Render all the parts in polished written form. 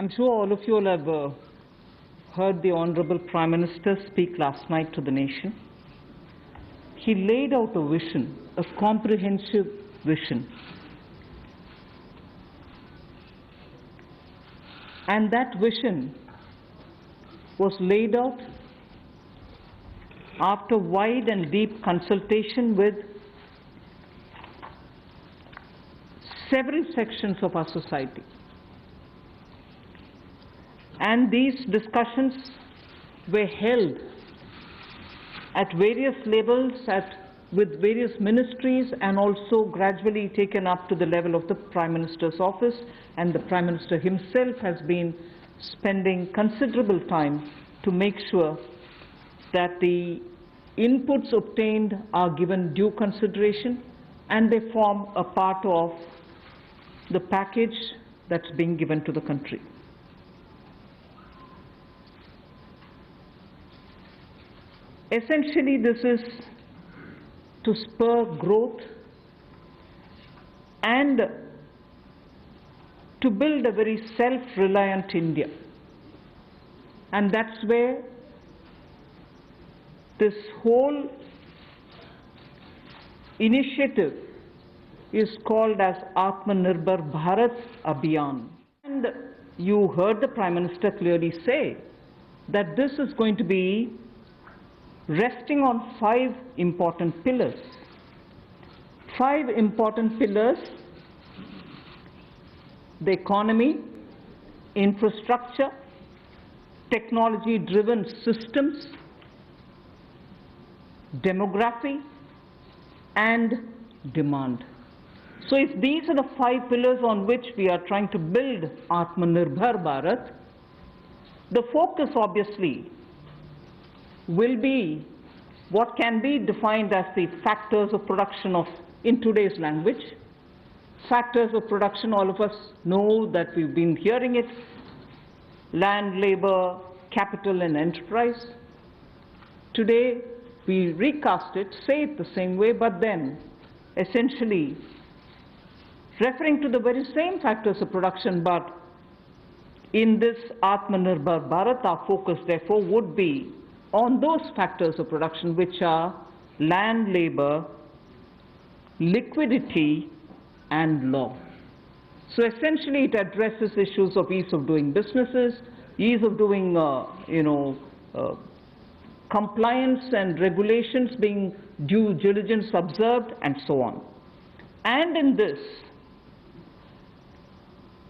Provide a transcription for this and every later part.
I'm sure all of you will have heard the Honorable Prime Minister speak last night to the nation. He laid out a vision, a comprehensive vision. And that vision was laid out after wide and deep consultation with several sections of our society. And these discussions were held at various levels, with various ministries, and also gradually taken up to the level of the Prime Minister's office, and the Prime Minister himself has been spending considerable time to make sure that the inputs obtained are given due consideration and they form a part of the package that's being given to the country. Essentially, this is to spur growth and to build a very self-reliant India. And that's where this whole initiative is called as Atmanirbhar Bharat Abhiyan. And you heard the Prime Minister clearly say that this is going to be resting on 5 important pillars. 5 important pillars: the economy, infrastructure, technology-driven systems, demography, and demand. So if these are the 5 pillars on which we are trying to build Atmanirbhar Bharat, the focus obviously will be what can be defined as the factors of production in today's language. Factors of production, all of us know that we've been hearing it: land, labor, capital, and enterprise. Today we recast it, say it the same way, but then essentially referring to the very same factors of production, but in this Atmanirbhar Bharat, our focus therefore would be on those factors of production which are land, labor, liquidity, and law. So essentially it addresses issues of ease of doing businesses, ease of doing compliance and regulations being due diligence observed, and so on. And in this,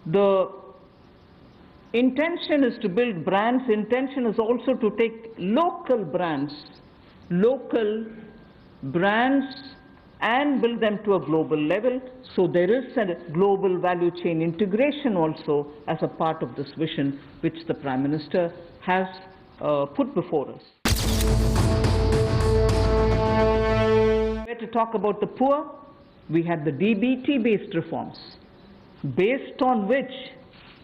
the intention is to build brands. Intention is also to take local brands and build them to a global level. So there is a global value chain integration also as a part of this vision which the Prime Minister has put before us. Where to talk about the poor, we had the DBT-based reforms, based on which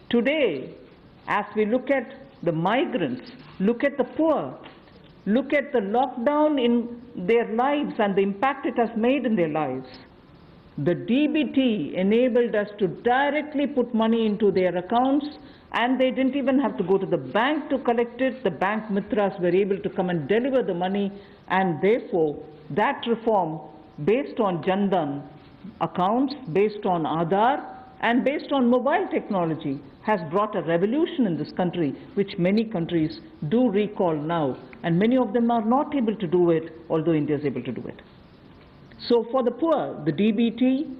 today, as we look at the migrants, look at the poor, look at the lockdown in their lives and the impact it has made in their lives, the DBT enabled us to directly put money into their accounts, and they didn't even have to go to the bank to collect it. The bank mitras were able to come and deliver the money, and therefore that reform, based on Jan Dhan accounts, based on Aadhaar, and based on mobile technology, has brought a revolution in this country, which many countries do recall now, and many of them are not able to do it, although India is able to do it. So for the poor, the DBT,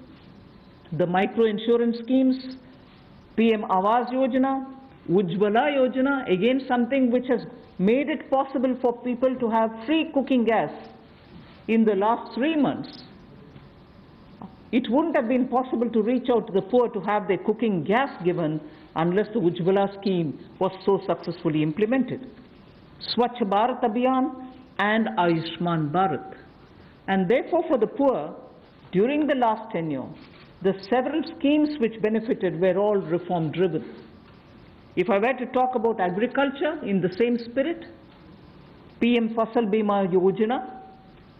the micro-insurance schemes, PM Awas Yojana, Ujjwala Yojana, again something which has made it possible for people to have free cooking gas in the last 3 months. It wouldn't have been possible to reach out to the poor to have their cooking gas given unless the Ujjwala scheme was so successfully implemented. Swachh Bharat Abhiyan and Ayushman Bharat. And therefore for the poor, during the last tenure, the several schemes which benefited were all reform driven. If I were to talk about agriculture in the same spirit, PM Fasal Bima Yojana,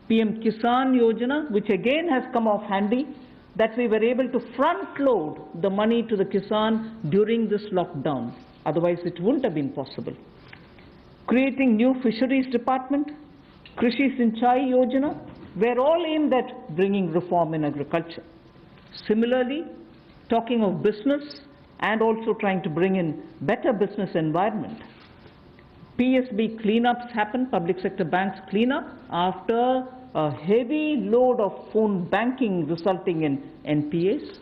PM Kisan Yojana, which again has come off handy, that we were able to front load the money to the Kisan during this lockdown. Otherwise, it wouldn't have been possible. Creating new fisheries department, Krishi Sinchai Yojana, were all aimed at bringing reform in agriculture. Similarly, talking of business and also trying to bring in better business environment. PSB cleanups happen, public sector banks cleanup, after a heavy load of phone banking resulting in NPAs.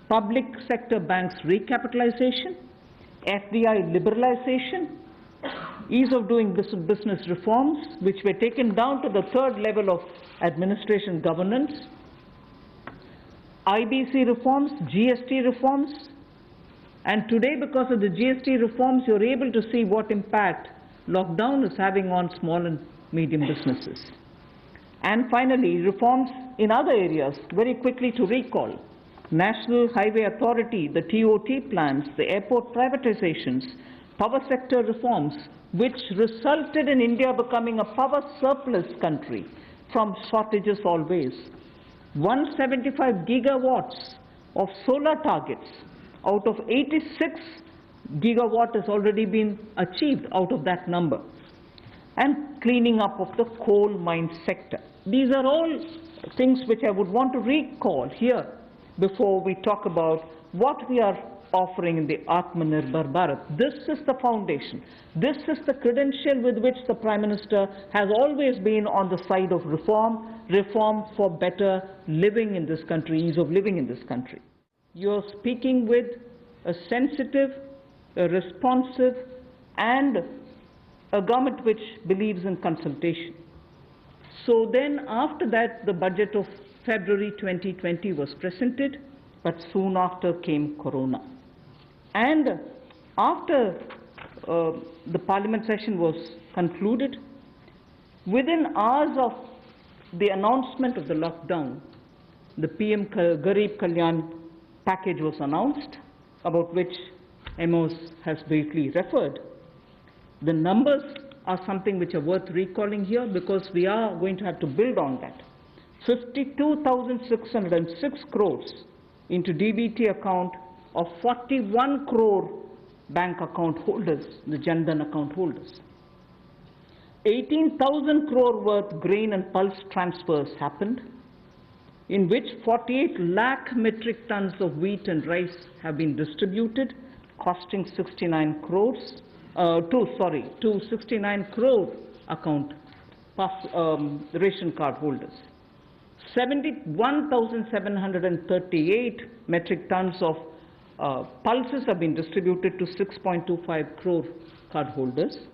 Public sector banks recapitalization, FDI liberalization, ease of doing business reforms, which were taken down to the third level of administration governance, IBC reforms, GST reforms, and today, because of the GST reforms, you're able to see what impact lockdown is having on small and medium businesses. And finally, reforms in other areas, very quickly to recall. National Highway Authority, the TOT plans, the airport privatizations, power sector reforms, which resulted in India becoming a power surplus country from shortages always. 175 gigawatts of solar targets out of 86 gigawatt has already been achieved out of that number. And cleaning up of the coal mine sector. These are all things which I would want to recall here before we talk about what we are offering in the Atmanirbhar Bharat. This is the foundation. This is the credential with which the Prime Minister has always been on the side of reform, reform for better living in this country, ease of living in this country. You're speaking with a sensitive, a responsive, and a government which believes in consultation. So then after that, the budget of February 2020 was presented, but soon after came Corona. And after the Parliament session was concluded, within hours of the announcement of the lockdown, the PM Garib Kalyan package was announced, about which Amos has briefly referred. The numbers are something which are worth recalling here because we are going to have to build on that. 52,606 crores into DBT account of 41 crore bank account holders, the Jan Dhan account holders. 18,000 crore worth grain and pulse transfers happened, in which 48 lakh metric tons of wheat and rice have been distributed, costing 69 crores. To 69 crore account ration card holders. 71,738 metric tons of pulses have been distributed to 6.25 crore card holders.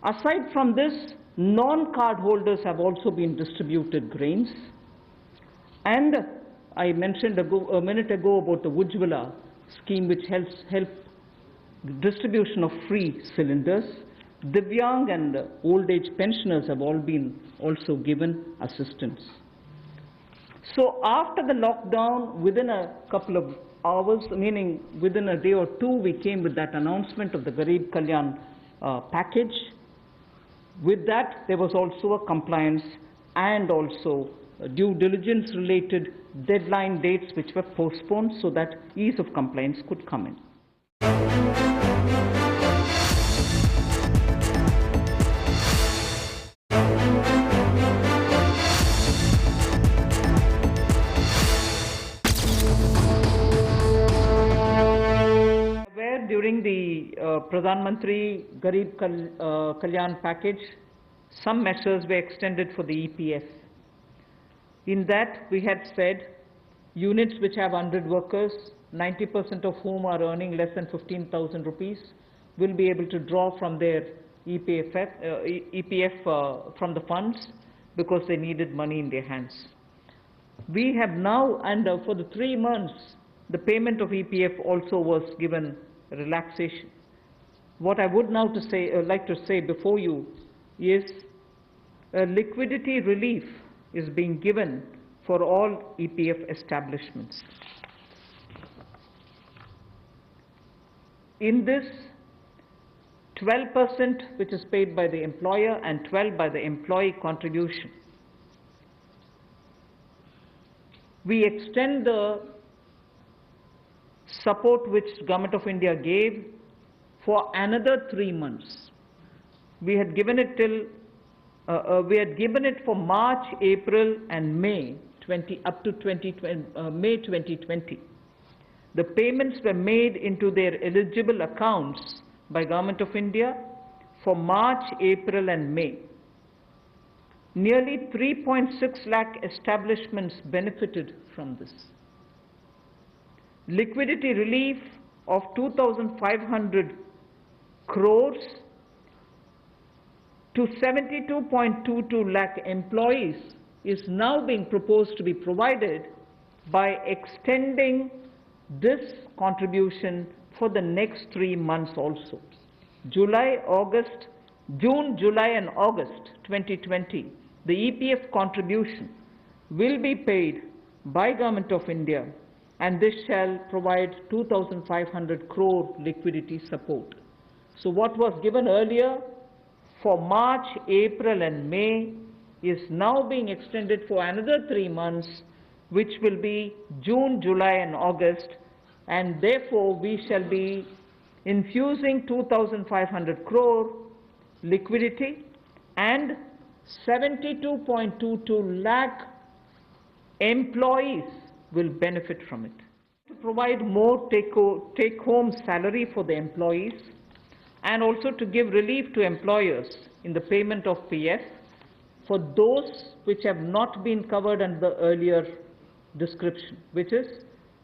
Aside from this, non-card holders have also been distributed grains. And I mentioned a minute ago about the Ujjwala scheme, which helps distribution of free cylinders. Divyang and old age pensioners have all been also given assistance. So after the lockdown, within a couple of hours, meaning within a day or two, we came with that announcement of the Garib Kalyan package. With that, there was also a compliance and also due diligence related deadline dates which were postponed so that ease of compliance could come in. During the Pradhan Mantri Garib Kalyan package, some measures were extended for the EPF. In that, we had said units which have 100 workers, 90% of whom are earning less than 15,000 rupees, will be able to draw from their EPF from the funds because they needed money in their hands. We have now, and for the 3 months, the payment of EPF also was given relaxation. What I would now like to say before you is liquidity relief is being given for all EPF establishments. In this, 12% which is paid by the employer and 12% by the employee contribution. We extend the support which Government of India gave for another 3 months. We had given it for March, April and May up to May 2020. The payments were made into their eligible accounts by Government of India for March, April and May. Nearly 3.6 lakh establishments benefited from this. Liquidity relief of 2,500 crores to 72.22 lakh employees is now being proposed to be provided by extending this contribution for the next 3 months also. June, July and August 2020, the EPF contribution will be paid by Government of India, and this shall provide 2,500 crore liquidity support. So what was given earlier for March, April and May is now being extended for another 3 months, which will be June, July and August, and therefore we shall be infusing 2,500 crore liquidity, and 72.22 lakh employees will benefit from it. To provide more take-home salary for the employees, and also to give relief to employers in the payment of PF for those which have not been covered under the earlier description, which is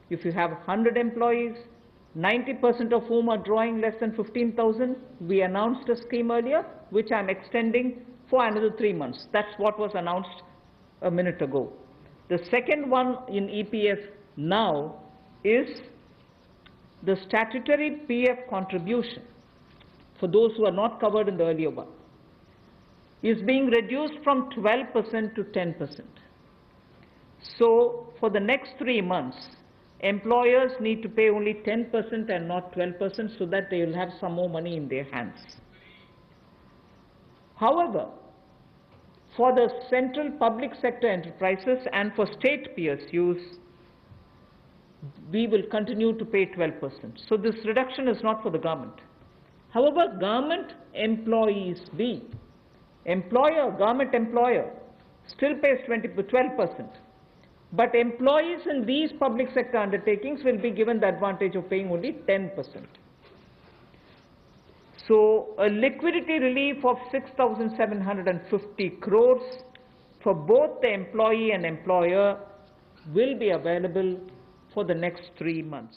if you have 100 employees, 90% of whom are drawing less than 15,000, we announced a scheme earlier, which I'm extending for another 3 months. That's what was announced a minute ago. The second one in EPF now is the statutory PF contribution for those who are not covered in the earlier one is being reduced from 12% to 10%. So for the next 3 months, employers need to pay only 10% and not 12%, so that they will have some more money in their hands. However, for the central public sector enterprises and for state PSUs, we will continue to pay 12%. So this reduction is not for the government. However, government employees government employer still pays 12%. But employees in these public sector undertakings will be given the advantage of paying only 10%. So a liquidity relief of 6,750 crores for both the employee and employer will be available for the next 3 months.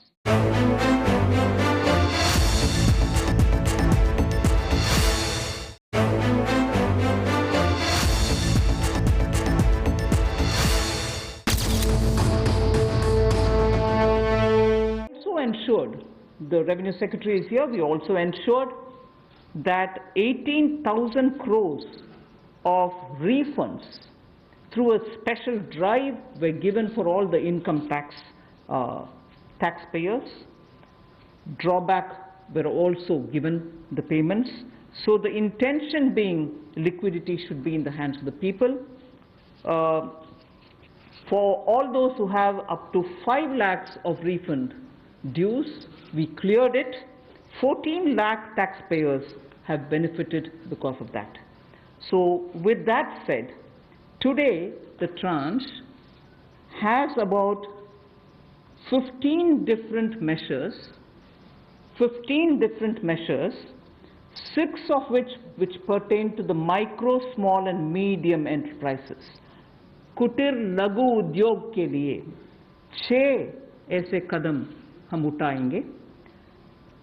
Ensured, the Revenue Secretary is here, we also ensured that 18,000 crores of refunds through a special drive were given for all the income taxpayers. Drawback were also given the payments. So the intention being liquidity should be in the hands of the people. For all those who have up to 5 lakhs of refund dues, we cleared it. 14 lakh taxpayers have benefited because of that. So with that said, today the tranche has about 15 different measures, 6 of which pertain to the micro, small and medium enterprises. कुटीर लघु उद्योग के लिए 6 ऐसे कदम हम उठाएंगे.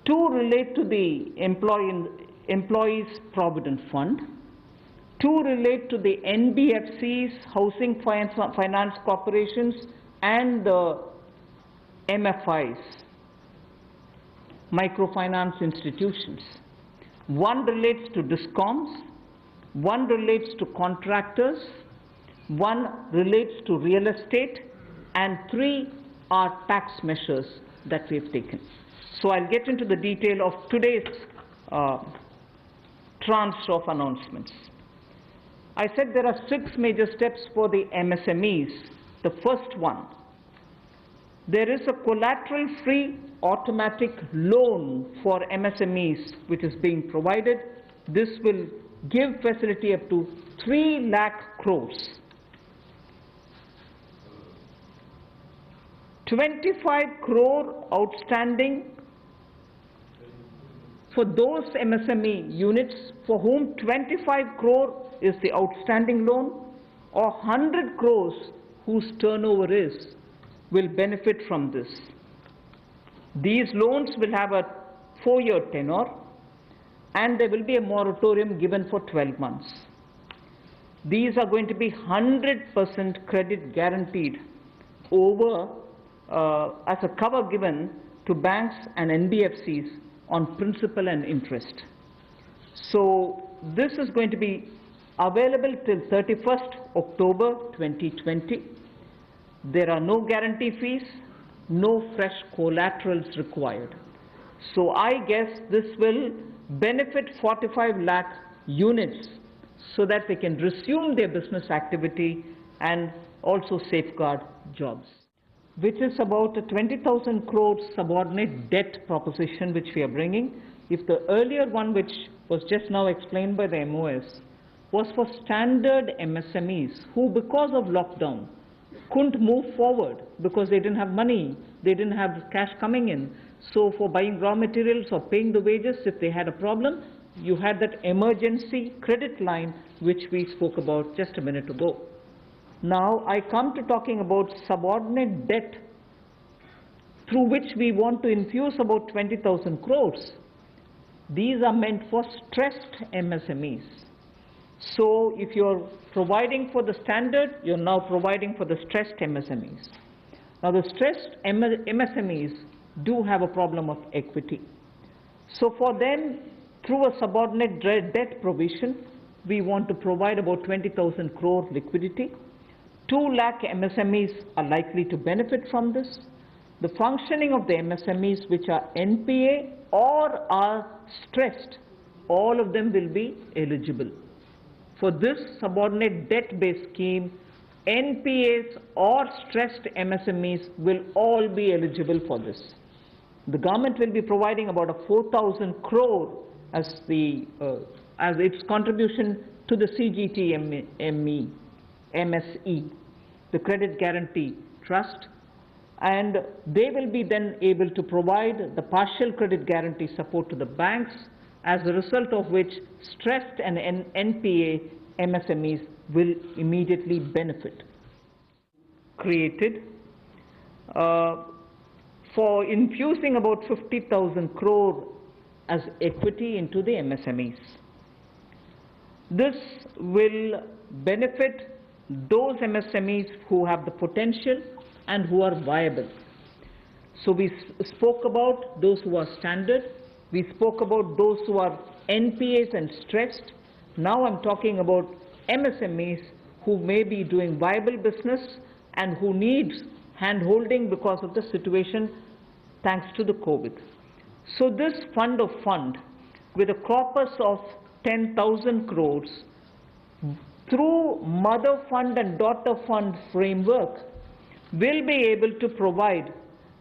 2 relate to the Employees Provident Fund. 2 relate to the NBFCs, Housing Finance Corporations and the MFIs, microfinance institutions. 1 relates to DISCOMs, 1 relates to contractors, 1 relates to real estate, and 3 are tax measures that we have taken. So I'll get into the detail of today's tranche of announcements. I said there are 6 major steps for the MSMEs. The first one, There is a collateral-free automatic loan for MSMEs which is being provided. This will give facility up to 3 lakh crores. 25 crore outstanding for those MSME units for whom 25 crore is the outstanding loan, or 100 crores whose turnover is, will benefit from this. These loans will have a 4-year tenure and there will be a moratorium given for 12 months. These are going to be 100% credit guaranteed over as a cover given to banks and NBFCs on principal and interest. So this is going to be available till 31st October 2020. There are no guarantee fees, no fresh collaterals required. So I guess this will benefit 45 lakh units so that they can resume their business activity and also safeguard jobs, which is about a 20,000 crore subordinate debt proposition which we are bringing. If the earlier one, which was just now explained by the MOS, was for standard MSMEs who, because of lockdown, couldn't move forward because they didn't have money, they didn't have cash coming in. So for buying raw materials or paying the wages, if they had a problem, you had that emergency credit line which we spoke about just a minute ago. Now I come to talking about subordinate debt through which we want to infuse about 20,000 crores. These are meant for stressed MSMEs. So if you're providing for the standard, you're now providing for the stressed MSMEs. Now the stressed MSMEs do have a problem of equity. So for them, through a subordinate debt provision, we want to provide about 20,000 crore liquidity. 2 lakh MSMEs are likely to benefit from this. The functioning of the MSMEs which are NPA or are stressed, all of them will be eligible. For this subordinate debt-based scheme, NPAs or stressed MSMEs will all be eligible for this. The government will be providing about a 4,000 crore as its contribution to the MSE, the Credit Guarantee Trust, and they will be then able to provide the partial credit guarantee support to the banks, as a result of which stressed and NPA MSMEs will immediately benefit. Created for infusing about 50,000 crore as equity into the MSMEs. This will benefit those MSMEs who have the potential and who are viable. So we spoke about those who are standard, we spoke about those who are NPAs and stressed. Now I'm talking about MSMEs who may be doing viable business and who need hand-holding because of the situation thanks to the COVID. So this fund of fund, with a corpus of 10,000 crores, through mother fund and daughter fund framework, will be able to provide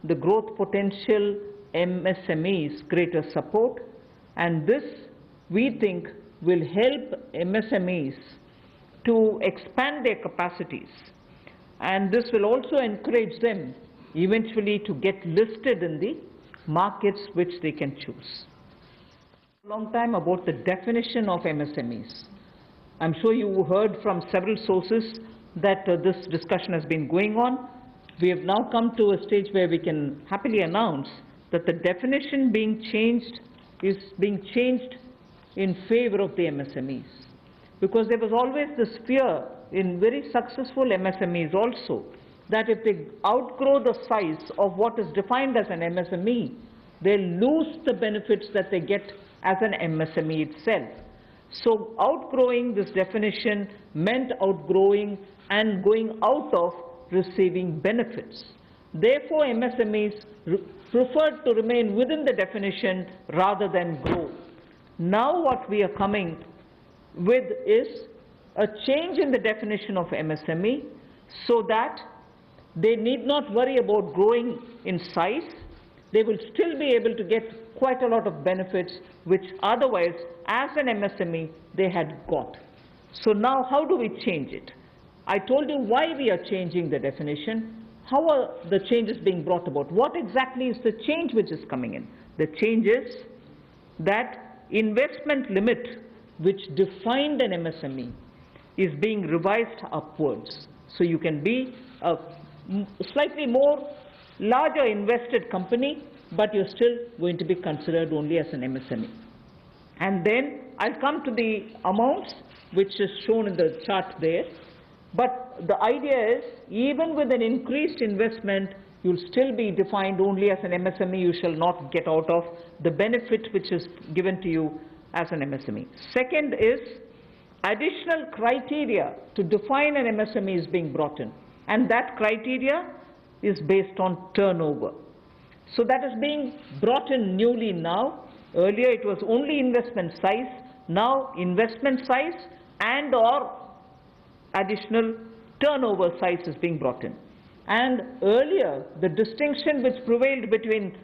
the growth potential MSMEs greater support, and this we think will help MSMEs to expand their capacities, and this will also encourage them eventually to get listed in the markets which they can choose. A long time about the definition of MSMEs. I'm sure you heard from several sources that this discussion has been going on. We have now come to a stage where we can happily announce that the definition being changed is being changed in favor of the MSMEs. Because there was always this fear in very successful MSMEs also that if they outgrow the size of what is defined as an MSME, they lose the benefits that they get as an MSME itself. So outgrowing this definition meant outgrowing and going out of receiving benefits. Therefore, MSMEs preferred to remain within the definition rather than grow. Now what we are coming with is a change in the definition of MSME so that they need not worry about growing in size. They will still be able to get quite a lot of benefits which otherwise, as an MSME, they had got. So now how do we change it? I told you why we are changing the definition. How are the changes being brought about? What exactly is the change which is coming in? The change is that investment limit which defined an MSME is being revised upwards. So you can be a slightly more larger invested company, but you're still going to be considered only as an MSME. And then I'll come to the amounts which is shown in the chart there. But the idea is, even with an increased investment, you'll still be defined only as an MSME. You shall not get out of the benefit which is given to you as an MSME. Second is, additional criteria to define an MSME is being brought in. And that criteria is based on turnover. So that is being brought in newly now. Earlier it was only investment size. Now investment size and or additional turnover size is being brought in. And earlier the distinction which prevailed between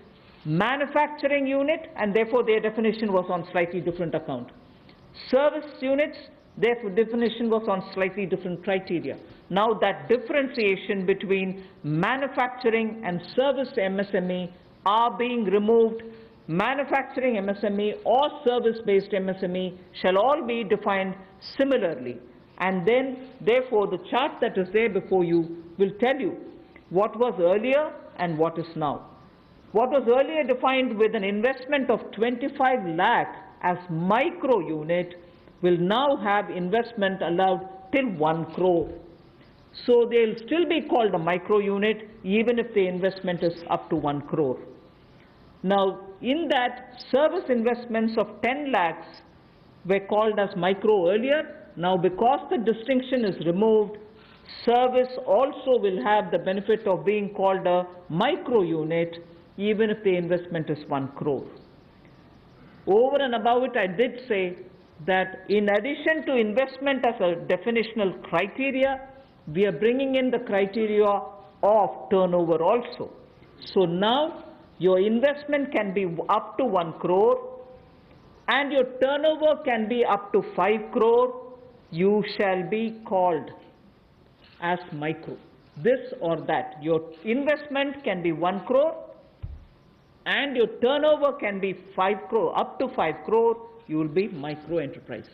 manufacturing unit, and therefore their definition was on slightly different account. Service units, their definition was on slightly different criteria. Now that differentiation between manufacturing and service MSME are being removed. Manufacturing MSME or service-based MSME shall all be defined similarly. And then, therefore, the chart that is there before you will tell you what was earlier and what is now. What was earlier defined with an investment of 25 lakh as micro unit will now have investment allowed till 1 crore. So they'll still be called a micro unit even if the investment is up to 1 crore. Now, in that, service investments of 10 lakhs were called as micro earlier. Now, because the distinction is removed, service also will have the benefit of being called a micro unit even if the investment is 1 crore. Over and above it, I did say that in addition to investment as a definitional criteria, we are bringing in the criteria of turnover also. So now your investment can be up to 1 crore and your turnover can be up to 5 crore. You shall be called as micro. This or that. Your investment can be 1 crore and your turnover can be 5 crore, up to 5 crore, you will be micro enterprise.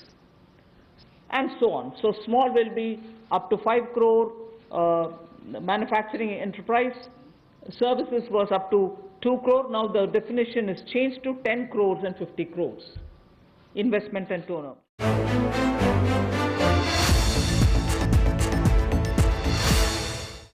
And so on. So small will be up to 5 crore, manufacturing enterprise. Services was up to 2 crore. Now the definition is changed to 10 crores and 50 crores. Investment and turnover.